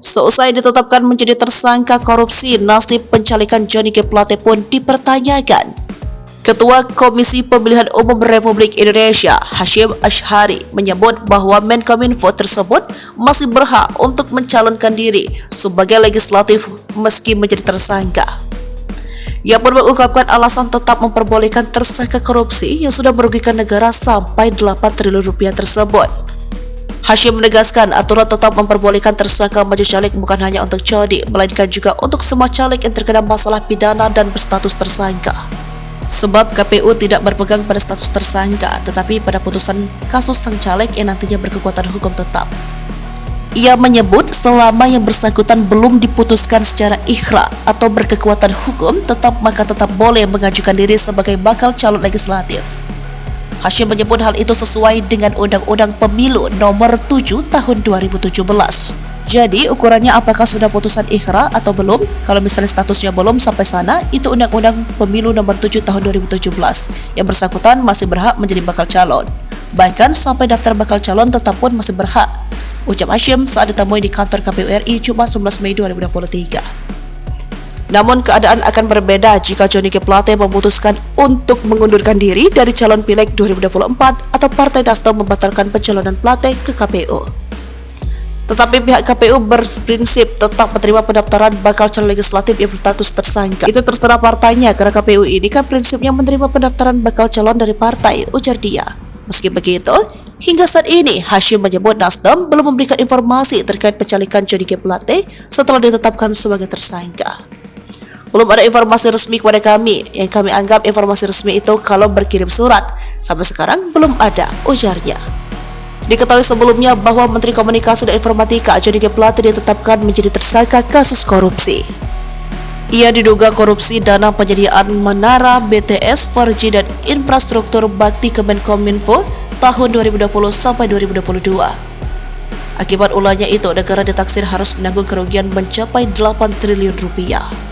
Seusai ditetapkan menjadi tersangka korupsi, nasib pencalekan Johnny G. Plate pun dipertanyakan. Ketua Komisi Pemilihan Umum Republik Indonesia, Hasyim Asyhari, menyebut bahwa Menkominfo tersebut masih berhak untuk mencalonkan diri sebagai legislatif meski menjadi tersangka. Ia pun mengungkapkan alasan tetap memperbolehkan tersangka korupsi yang sudah merugikan negara sampai 8 triliun rupiah tersebut. Hasyim menegaskan aturan tetap memperbolehkan tersangka maju caleg bukan hanya untuk Jody, melainkan juga untuk semua caleg yang terkena masalah pidana dan berstatus tersangka. Sebab KPU tidak berpegang pada status tersangka, tetapi pada putusan kasus sang caleg yang nantinya berkekuatan hukum tetap. Ia menyebut selama yang bersangkutan belum diputuskan secara ikhra atau berkekuatan hukum maka tetap boleh mengajukan diri sebagai bakal calon legislatif. Hasyim menyebut hal itu sesuai dengan Undang-Undang Pemilu Nomor 7 Tahun 2017. Jadi ukurannya apakah sudah putusan ikhra atau belum? Kalau misalnya statusnya belum sampai sana, itu Undang-Undang Pemilu Nomor 7 Tahun 2017. Yang bersangkutan masih berhak menjadi bakal calon. Bahkan sampai daftar bakal calon tetap pun masih berhak, ucap Hasyim saat ditemui di kantor KPU RI Jumat 11 Mei 2023. Namun keadaan akan berbeda jika Johnny G. Plate memutuskan untuk mengundurkan diri dari calon pileg 2024 atau Partai Nasdem membatalkan pencalonan Plate ke KPU. Tetapi pihak KPU berprinsip tetap menerima pendaftaran bakal calon legislatif yang berstatus tersangka. Itu terserah partainya, karena KPU ini kan prinsipnya menerima pendaftaran bakal calon dari partai, ujar dia. Meski begitu, hingga saat ini Hasyim menyebut Nasdem belum memberikan informasi terkait pencalekan Johnny G. Plate setelah ditetapkan sebagai tersangka. Belum ada informasi resmi kepada kami, yang kami anggap informasi resmi itu kalau berkirim surat. Sampai sekarang belum ada, ujarnya. Diketahui sebelumnya bahwa Menteri Komunikasi dan Informatika Johnny G. Plate ditetapkan menjadi tersangka kasus korupsi. Ia diduga korupsi dana penyediaan menara BTS, 4G dan infrastruktur bakti Kemenkominfo tahun 2020 sampai 2022. Akibat ulahnya itu, negara ditaksir harus menanggung kerugian mencapai 8 triliun rupiah.